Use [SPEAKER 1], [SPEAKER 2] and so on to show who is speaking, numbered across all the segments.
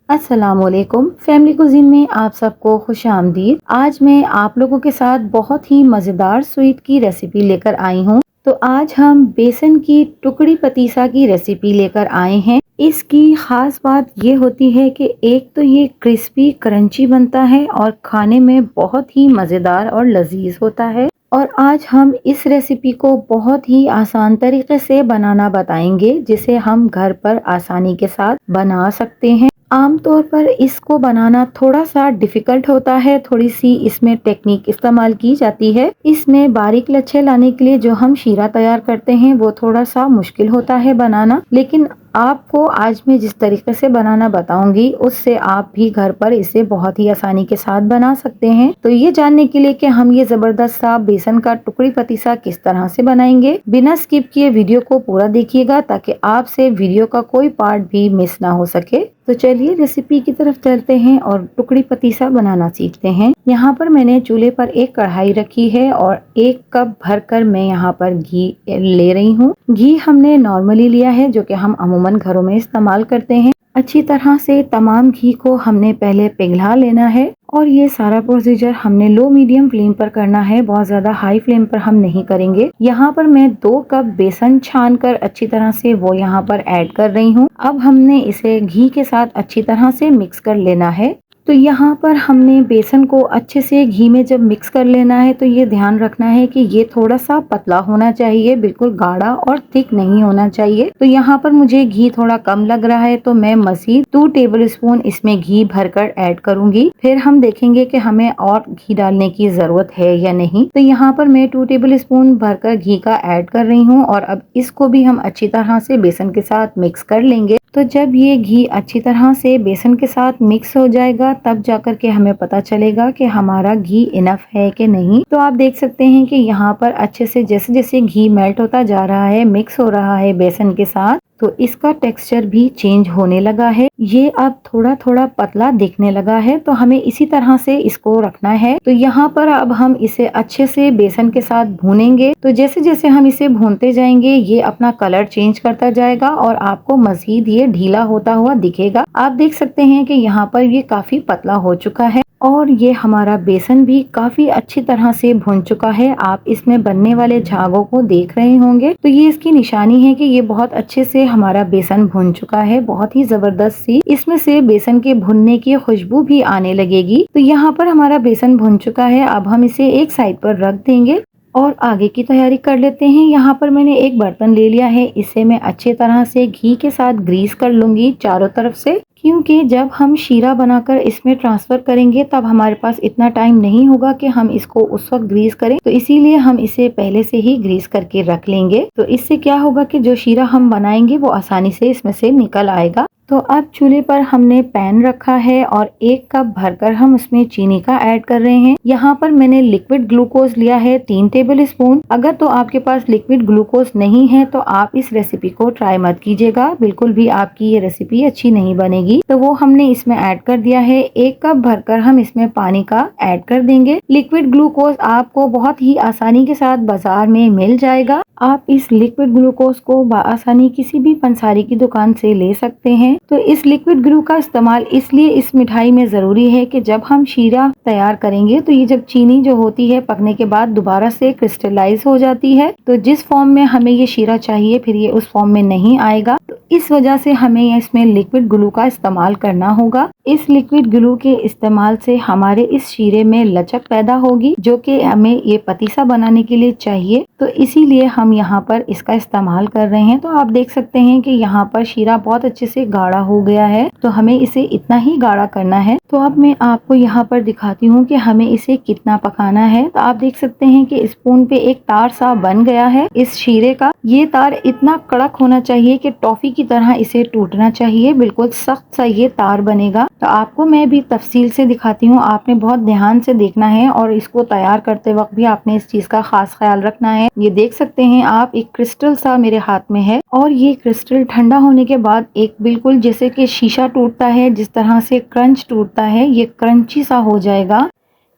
[SPEAKER 1] अस्सलामुअलैकुम। Family cuisine में आप सबको खुशामदीद। आज मैं आप लोगों के साथ बहुत ही मज़ेदार स्वीट की रेसिपी लेकर आई हूँ। तो आज हम बेसन की टुकड़ी पतीसा की रेसिपी लेकर आए हैं। इसकी ख़ास बात ये होती है कि एक तो ये क्रिस्पी क्रंची बनता है और खाने में बहुत ही मज़ेदार और लजीज होता है। और आज हम इस रेसिपी को बहुत ही आसान तरीके से बनाना बताएंगे, जिसे हम घर पर आसानी के साथ बना सकते हैं। आमतौर पर इसको बनाना थोड़ा सा डिफिकल्ट होता है, थोड़ी सी इसमें टेक्निक इस्तेमाल की जाती है। इसमें बारीक लच्छे लाने के लिए जो हम शीरा तैयार करते हैं वो थोड़ा सा मुश्किल होता है बनाना, लेकिन आपको आज मैं जिस तरीके से बनाना बताऊंगी उससे आप भी घर पर इसे बहुत ही आसानी के साथ बना सकते हैं। तो ये जानने के लिए कि हम ये जबरदस्त सा बेसन का टुकड़ी पतीसा किस तरह से बनाएंगे, बिना स्किप किए वीडियो को पूरा देखिएगा ताकि आपसे वीडियो का कोई पार्ट भी मिस ना हो सके। तो चलिए रेसिपी की तरफ चलते हैं और टुकड़ी पतीसा बनाना सीखते हैं। यहाँ पर मैंने चूल्हे पर एक कढ़ाई रखी है और 1 कप भरकर मैं यहाँ पर घी ले रही हूँ। घी हमने नॉर्मली लिया है, जो कि हम अमूमन घरों में इस्तेमाल करते हैं। अच्छी तरह से तमाम घी को हमने पहले पिघला लेना है और ये सारा प्रोसीजर हमने लो मीडियम फ्लेम पर करना है, बहुत ज्यादा हाई फ्लेम पर हम नहीं करेंगे। यहाँ पर मैं 2 कप बेसन छान कर अच्छी तरह से वो यहाँ पर ऐड कर रही हूँ। अब हमने इसे घी के साथ अच्छी तरह से मिक्स कर लेना है। तो यहाँ पर हमने बेसन को अच्छे से घी में जब मिक्स कर लेना है तो ये ध्यान रखना है कि ये थोड़ा सा पतला होना चाहिए, बिल्कुल गाढ़ा और थिक नहीं होना चाहिए। तो यहाँ पर मुझे घी थोड़ा कम लग रहा है तो मैं मजीद 2 टेबल स्पून इसमें घी भरकर ऐड करूंगी। फिर हम देखेंगे कि हमें और घी डालने की जरूरत है या नहीं। तो यहाँ पर मैं 2 टेबल स्पून भरकर घी का ऐड कर रही हूँ और अब इसको भी हम अच्छी तरह से बेसन के साथ मिक्स कर लेंगे। तो जब ये घी अच्छी तरह से बेसन के साथ मिक्स हो जाएगा तब जाकर के हमें पता चलेगा कि हमारा घी इनफ है कि नहीं। तो आप देख सकते हैं कि यहाँ पर अच्छे से जैसे जैसे घी मेल्ट होता जा रहा है, मिक्स हो रहा है बेसन के साथ, तो इसका टेक्सचर भी चेंज होने लगा है। ये अब थोड़ा थोड़ा पतला दिखने लगा है, तो हमें इसी तरह से इसको रखना है। तो यहाँ पर अब हम इसे अच्छे से बेसन के साथ भूनेंगे। तो जैसे जैसे हम इसे भूनते जाएंगे ये अपना कलर चेंज करता जाएगा और आपको मजीद ये ढीला होता हुआ दिखेगा। आप देख सकते हैं कि यहाँ पर ये काफी पतला हो चुका है और ये हमारा बेसन भी काफी अच्छी तरह से भुन चुका है। आप इसमें बनने वाले झागों को देख रहे होंगे, तो ये इसकी निशानी है कि ये बहुत अच्छे से हमारा बेसन भुन चुका है। बहुत ही जबरदस्त सी इसमें से बेसन के भुनने की खुशबू भी आने लगेगी। तो यहाँ पर हमारा बेसन भुन चुका है। अब हम इसे एक साइड पर रख देंगे और आगे की तैयारी कर लेते हैं। यहाँ पर मैंने एक बर्तन ले लिया है, इसे मैं अच्छी तरह से घी के साथ ग्रीस कर लूंगी चारों तरफ से, क्योंकि जब हम शीरा बनाकर इसमें ट्रांसफर करेंगे तब हमारे पास इतना टाइम नहीं होगा कि हम इसको उस वक्त ग्रीस करें। तो इसीलिए हम इसे पहले से ही ग्रीस करके रख लेंगे। तो इससे क्या होगा कि जो शीरा हम बनाएंगे वो आसानी से इसमें से निकल आएगा। तो अब चूल्हे पर हमने पैन रखा है और 1 कप भरकर हम उसमें चीनी का ऐड कर रहे हैं। यहाँ पर मैंने लिक्विड ग्लूकोज लिया है 3 टेबल स्पून। अगर तो आपके पास लिक्विड ग्लूकोज नहीं है तो आप इस रेसिपी को ट्राई मत कीजिएगा, बिल्कुल भी आपकी ये रेसिपी अच्छी नहीं बनेगी। तो वो हमने इसमें ऐड कर दिया है। 1 कप भरकर हम इसमें पानी का ऐड कर देंगे। लिक्विड ग्लूकोज आपको बहुत ही आसानी के साथ बाजार में मिल जाएगा। आप इस लिक्विड ग्लूकोज को आसानी किसी भी पंसारी की दुकान से ले सकते हैं। तो इस लिक्विड ग्लू का इस्तेमाल इसलिए इस मिठाई में जरूरी है कि जब हम शीरा तैयार करेंगे तो ये जब चीनी जो होती है पकने के बाद दोबारा से क्रिस्टलाइज हो जाती है, तो जिस फॉर्म में हमें ये शीरा चाहिए फिर ये उस फॉर्म में नहीं आएगा। तो इस वजह से हमें इसमें लिक्विड ग्लू का इस्तेमाल करना होगा। इस लिक्विड ग्लू के इस्तेमाल से हमारे इस शीरे में लचक पैदा होगी, जो कि हमें ये पतीसा बनाने के लिए चाहिए। तो इसीलिए हम यहाँ पर इसका इस्तेमाल कर रहे हैं। तो आप देख सकते हैं कि यहाँ पर शीरा बहुत अच्छे से गाढ़ा हो गया है, तो हमें इसे इतना ही गाढ़ा करना है। तो अब मैं आपको यहाँ पर दिखाती हूँ कि हमें इसे कितना पकाना है। तो आप देख सकते हैं कि स्पून पे एक तार सा बन गया है इस शीरे का। ये तार इतना कड़क होना चाहिए कि टॉफी की तरह इसे टूटना चाहिए, बिल्कुल सख्त सा ये तार बनेगा। तो आपको मैं भी तफसील से दिखाती हूँ, आपने बहुत ध्यान से देखना है और इसको तैयार करते वक्त भी आपने इस चीज का खास ख्याल रखना है। ये देख सकते हैं आप, एक क्रिस्टल सा मेरे हाथ में है और ये क्रिस्टल ठंडा होने के बाद एक बिल्कुल जैसे कि शीशा टूटता है जिस तरह से क्रंच टूटता है, ये क्रंची सा हो जाएगा।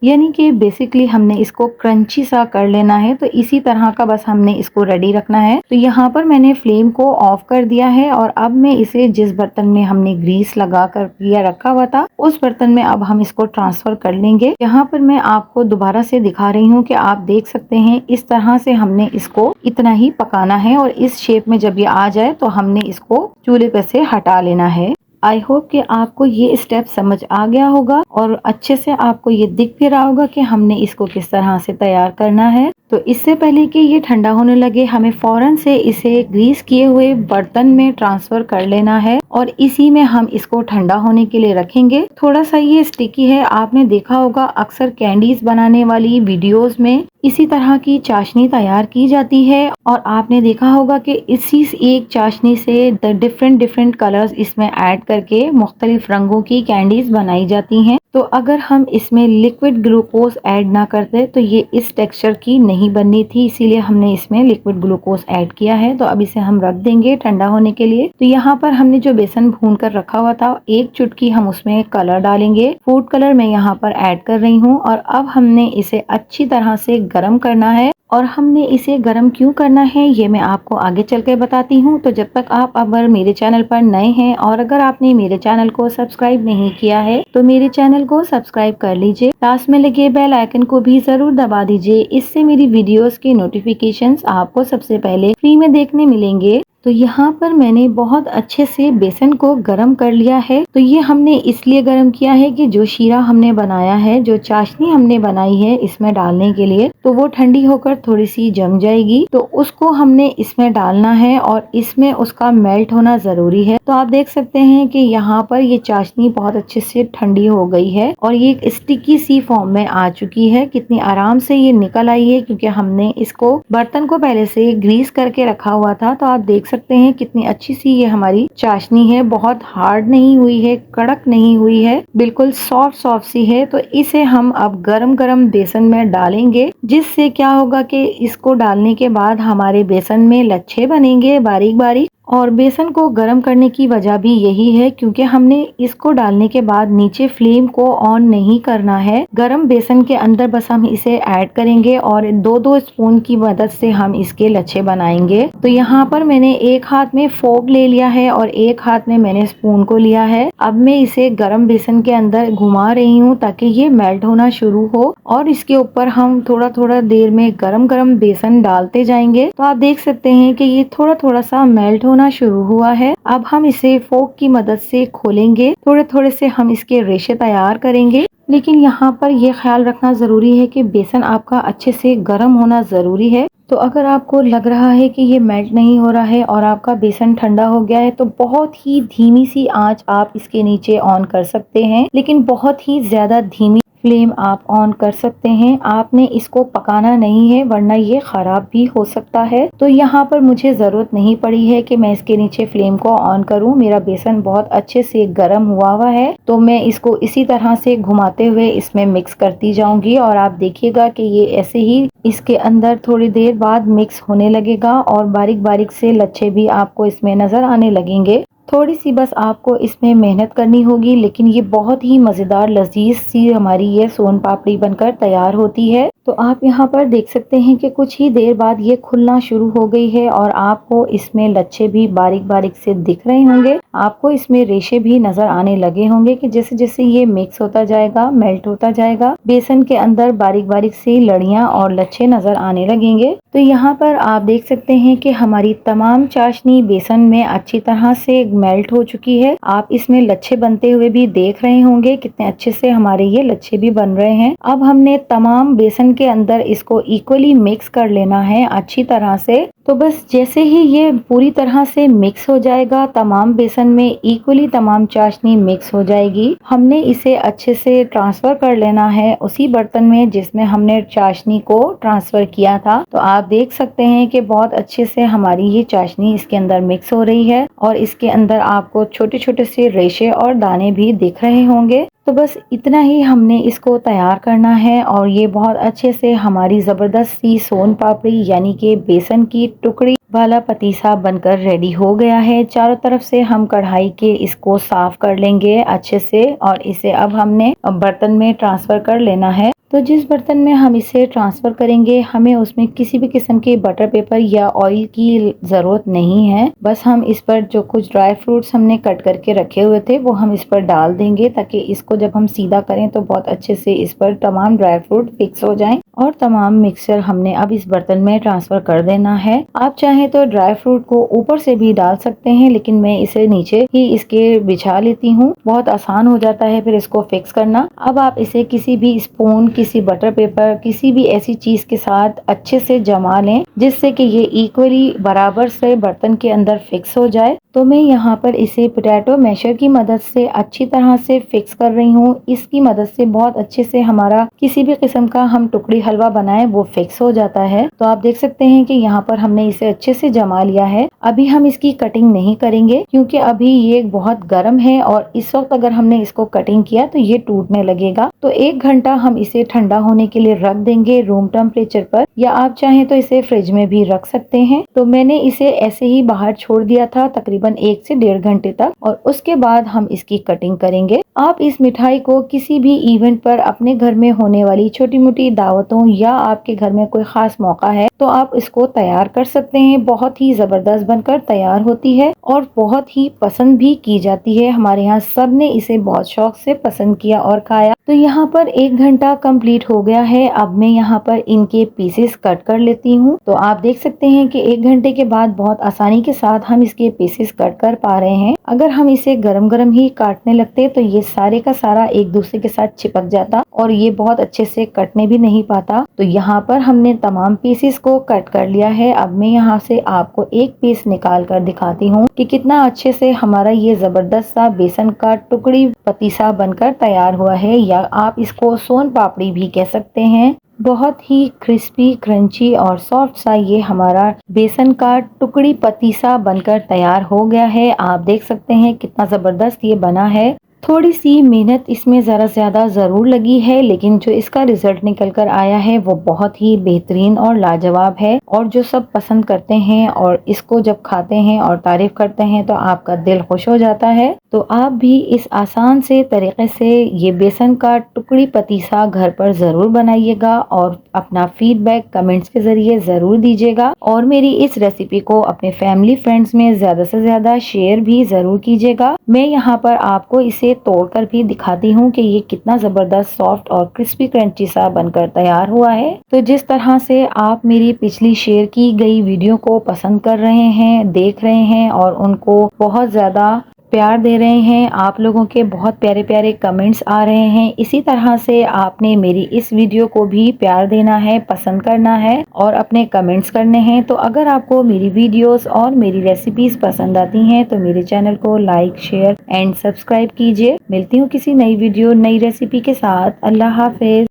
[SPEAKER 1] यानी कि बेसिकली हमने इसको क्रंची सा कर लेना है। तो इसी तरह का बस हमने इसको रेडी रखना है। तो यहाँ पर मैंने फ्लेम को ऑफ कर दिया है और अब मैं इसे जिस बर्तन में हमने ग्रीस लगा कर किया रखा हुआ था उस बर्तन में अब हम इसको ट्रांसफर कर लेंगे। यहाँ पर मैं आपको दोबारा से दिखा रही हूँ कि आप देख सकते हैं इस तरह से हमने इसको इतना ही पकाना है और इस शेप में जब ये आ जाए तो हमने इसको चूल्हे पे से हटा लेना है। आई होप कि आपको ये स्टेप समझ आ गया होगा और अच्छे से आपको ये दिख भी रहा होगा कि हमने इसको किस तरह से तैयार करना है। तो इससे पहले कि ये ठंडा होने लगे हमें फौरन से इसे ग्रीस किए हुए बर्तन में ट्रांसफर कर लेना है और इसी में हम इसको ठंडा होने के लिए रखेंगे। थोड़ा सा ये स्टिकी है, आपने देखा होगा अक्सर कैंडीज बनाने वाली वीडियोस में इसी तरह की चाशनी तैयार की जाती है और आपने देखा होगा कि इसी एक चाशनी से डिफरेंट कलर्स इसमें ऐड करके मुख्तलिफ रंगों की कैंडीज बनाई जाती हैं। तो अगर हम इसमें लिक्विड ग्लूकोज ऐड ना करते तो ये इस टेक्सचर की नहीं बननी थी, इसीलिए हमने इसमें लिक्विड ग्लूकोज ऐड किया है। तो अब इसे हम रख देंगे ठंडा होने के लिए। तो यहाँ पर हमने जो बेसन भून कर रखा हुआ था एक चुटकी हम उसमें कलर डालेंगे, फूड कलर मैं यहाँ पर ऐड कर रही हूँ और अब हमने इसे अच्छी तरह से गर्म करना है। और हमने इसे गर्म क्यों करना है ये मैं आपको आगे चल कर बताती हूँ। तो जब तक आप अगर मेरे चैनल पर नए हैं और अगर आपने मेरे चैनल को सब्सक्राइब नहीं किया है तो मेरे चैनल को सब्सक्राइब कर लीजिए, पास में लगे बेल आइकन को भी जरूर दबा दीजिए, इससे मेरी वीडियोस के नोटिफिकेशंस आपको सबसे पहले फ्री में देखने मिलेंगे। तो यहाँ पर मैंने बहुत अच्छे से बेसन को गरम कर लिया है। तो ये हमने इसलिए गरम किया है कि जो शीरा हमने बनाया है, जो चाशनी हमने बनाई है इसमें डालने के लिए, तो वो ठंडी होकर थोड़ी सी जम जाएगी। तो उसको हमने इसमें डालना है और इसमें उसका मेल्ट होना जरूरी है। तो आप देख सकते हैं कि यहाँ पर ये चाशनी बहुत अच्छे से ठंडी हो गई है और ये एक स्टिकी सी फॉर्म में आ चुकी है। कितनी आराम से ये निकल आई है क्योंकि हमने इसको बर्तन को पहले से ग्रीस करके रखा हुआ था। तो आप देख सकते हैं कितनी अच्छी सी ये हमारी चाशनी है, बहुत हार्ड नहीं हुई है, कड़क नहीं हुई है, बिल्कुल सॉफ्ट सी है। तो इसे हम अब गरम गरम बेसन में डालेंगे, जिससे क्या होगा कि इसको डालने के बाद हमारे बेसन में लच्छे बनेंगे बारीक बारीक। और बेसन को गर्म करने की वजह भी यही है क्योंकि हमने इसको डालने के बाद नीचे फ्लेम को ऑन नहीं करना है। गरम बेसन के अंदर बस हम इसे ऐड करेंगे और दो दो स्पून की मदद से हम इसके लच्छे बनाएंगे। तो यहाँ पर मैंने एक हाथ में फोक ले लिया है और एक हाथ में मैंने स्पून को लिया है। अब मैं इसे गरम बेसन के अंदर घुमा रही हूँ ताकि ये मेल्ट होना शुरू हो और इसके ऊपर हम थोड़ा थोड़ा देर में गरम गरम बेसन डालते जाएंगे। तो आप देख सकते हैं कि ये थोड़ा थोड़ा सा मेल्ट होना शुरू हुआ है। अब हम इसे फोक की मदद से खोलेंगे, थोड़े थोड़े से हम इसके रेशे तैयार करेंगे। लेकिन यहाँ पर यह ख्याल रखना जरूरी है कि बेसन आपका अच्छे से गर्म होना जरूरी है। तो अगर आपको लग रहा है कि ये मेल्ट नहीं हो रहा है और आपका बेसन ठंडा हो गया है तो बहुत ही धीमी सी आंच आप इसके नीचे ऑन कर सकते हैं, लेकिन बहुत ही ज्यादा धीमी फ्लेम आप ऑन कर सकते हैं। आपने इसको पकाना नहीं है वरना ये खराब भी हो सकता है। तो यहाँ पर मुझे जरूरत नहीं पड़ी है कि मैं इसके नीचे फ्लेम को ऑन करूँ, मेरा बेसन बहुत अच्छे से गर्म हुआ है। तो मैं इसको इसी तरह से घुमाते हुए इसमें मिक्स करती जाऊंगी और आप देखिएगा कि ये ऐसे ही इसके अंदर थोड़ी देर बाद मिक्स होने लगेगा और बारीक बारीक से लच्छे भी आपको इसमें नजर आने लगेंगे। थोड़ी सी बस आपको इसमें मेहनत करनी होगी, लेकिन ये बहुत ही मज़ेदार लजीज सी हमारी ये सोन पापड़ी बनकर तैयार होती है। तो आप यहाँ पर देख सकते हैं कि कुछ ही देर बाद ये खुलना शुरू हो गई है और आपको इसमें लच्छे भी बारीक बारीक से दिख रहे होंगे। आपको इसमें रेशे भी नजर आने लगे होंगे कि जैसे जैसे ये मिक्स होता जाएगा, मेल्ट होता जाएगा, बेसन के अंदर बारीक बारीक सी लड़ियां और लच्छे नजर आने लगेंगे। तो यहाँ पर आप देख सकते हैं कि हमारी तमाम चाशनी बेसन में अच्छी तरह से मेल्ट हो चुकी है। आप इसमें लच्छे बनते हुए भी देख रहे होंगे, कितने अच्छे से हमारे ये लच्छे भी बन रहे हैं। अब हमने तमाम बेसन के अंदर इसको इक्वली मिक्स कर लेना है अच्छी तरह से। तो बस जैसे ही ये पूरी तरह से मिक्स हो जाएगा, तमाम बेसन में इक्वली तमाम चाशनी मिक्स हो जाएगी, हमने इसे अच्छे से ट्रांसफर कर लेना है उसी बर्तन में जिसमें हमने चाशनी को ट्रांसफर किया था। तो आप देख सकते हैं कि बहुत अच्छे से हमारी ये चाशनी इसके अंदर मिक्स हो रही है और इसके अंदर आपको छोटे छोटे से रेशे और दाने भी दिख रहे होंगे। तो बस इतना ही हमने इसको तैयार करना है और ये बहुत अच्छे से हमारी ज़बरदस्त सी सोन पापड़ी यानी कि बेसन की टुकड़ी वाला पतीसा बनकर रेडी हो गया है। चारों तरफ से हम कढ़ाई के इसको साफ कर लेंगे अच्छे से और इसे अब हमने बर्तन में ट्रांसफर कर लेना है। तो जिस बर्तन में हम इसे ट्रांसफ़र करेंगे, हमें उसमें किसी भी किस्म के बटर पेपर या ऑयल की ज़रूरत नहीं है। बस हम इस पर जो कुछ ड्राई फ्रूट्स हमने कट करके रखे हुए थे, वो हम इस पर डाल देंगे, ताकि इसको जब हम सीधा करें तो बहुत अच्छे से इस पर तमाम ड्राई फ्रूट फिक्स हो जाएँ और तमाम मिक्सचर हमने अब इस बर्तन में ट्रांसफ़र कर देना है। आप चाहें तो ड्राई फ्रूट को ऊपर से भी डाल सकते हैं, लेकिन मैं इसे नीचे ही इसके बिछा लेती हूँ। बहुत आसान हो जाता है फिर इसको फिक्स करना। अब आप इसे किसी भी स्पून, किसी बटर पेपर, किसी भी ऐसी चीज़ के साथ अच्छे से जमा लें, जिससे कि ये इक्वली बराबर से बर्तन के अंदर फिक्स हो जाए। तो मैं यहाँ पर इसे पोटैटो मैशर की मदद से अच्छी तरह से फिक्स कर रही हूँ। इसकी मदद से बहुत अच्छे से हमारा किसी भी किस्म का हम टुकड़ी हलवा बनाएं वो फिक्स हो जाता है। तो आप देख सकते हैं कि यहाँ पर हमने इसे अच्छे से जमा लिया है। अभी हम इसकी कटिंग नहीं करेंगे, क्योंकि अभी ये बहुत गर्म है और इस वक्त अगर हमने इसको कटिंग किया तो ये टूटने लगेगा। तो 1 घंटा हम इसे ठंडा होने के लिए रख देंगे रूम टेम्परेचर पर, या आप चाहें तो इसे फ्रिज में भी रख सकते हैं। तो मैंने इसे ऐसे ही बाहर छोड़ दिया था तकरीबन 1 से 1.5 घंटे तक, और उसके बाद हम इसकी कटिंग करेंगे। आप इस मिठाई को किसी भी इवेंट पर, अपने घर में होने वाली छोटी मोटी दावतों, या आपके घर में कोई खास मौका है तो आप इसको तैयार कर सकते हैं। बहुत ही जबरदस्त बनकर तैयार होती है और बहुत ही पसंद भी की जाती है। हमारे यहाँ सब ने इसे बहुत शौक से पसंद किया और खाया। तो यहाँ पर 1 घंटा कंप्लीट हो गया है। अब मैं यहाँ पर इनके पीसेस कट कर लेती हूँ। तो आप देख सकते हैं कि 1 घंटे के बाद बहुत आसानी के साथ हम इसके पीसेस कट कर पा रहे हैं। अगर हम इसे गरम गरम ही काटने लगते तो ये सारे का सारा एक दूसरे के साथ चिपक जाता और ये बहुत अच्छे से कटने भी नहीं पाता। तो यहाँ पर हमने तमाम पीसेस को कट कर लिया है। अब मैं यहाँ से आपको एक पीस निकाल कर दिखाती हूँ कि कितना अच्छे से हमारा ये जबरदस्त सा बेसन का टुकड़ी पतीसा बनकर तैयार हुआ है, या आप इसको सोन पापड़ी भी कह सकते हैं। बहुत ही क्रिस्पी, क्रंची और सॉफ्ट सा ये हमारा बेसन का टुकड़ी पतीसा बनकर तैयार हो गया है। आप देख सकते हैं कितना जबरदस्त ये बना है। थोड़ी सी मेहनत इसमें ज़रा ज़्यादा ज़रूर लगी है, लेकिन जो इसका रिजल्ट निकल कर आया है वो बहुत ही बेहतरीन और लाजवाब है। और जो सब पसंद करते हैं और इसको जब खाते हैं और तारीफ करते हैं तो आपका दिल खुश हो जाता है। तो आप भी इस आसान से तरीके से ये बेसन का टुकड़ी पतीसा घर पर ज़रूर बनाइएगा और अपना फीडबैक कमेंट्स के ज़रिए ज़रूर दीजिएगा। और मेरी इस रेसिपी को अपने फैमिली फ्रेंड्स में ज़्यादा से ज़्यादा शेयर भी ज़रूर कीजिएगा। मैं यहाँ पर आपको इसे तोड़कर भी दिखाती हूँ कि ये कितना जबरदस्त सॉफ्ट और क्रिस्पी क्रंची सा बनकर तैयार हुआ है। तो जिस तरह से आप मेरी पिछली शेयर की गई वीडियो को पसंद कर रहे हैं, देख रहे हैं और उनको बहुत ज्यादा प्यार दे रहे हैं, आप लोगों के बहुत प्यारे प्यारे कमेंट्स आ रहे हैं, इसी तरह से आपने मेरी इस वीडियो को भी प्यार देना है, पसंद करना है और अपने कमेंट्स करने हैं। तो अगर आपको मेरी वीडियोस और मेरी रेसिपीज पसंद आती हैं तो मेरे चैनल को लाइक, शेयर एंड सब्सक्राइब कीजिए। मिलती हूँ किसी नई वीडियो, नई रेसिपी के साथ। अल्लाह हाफिज।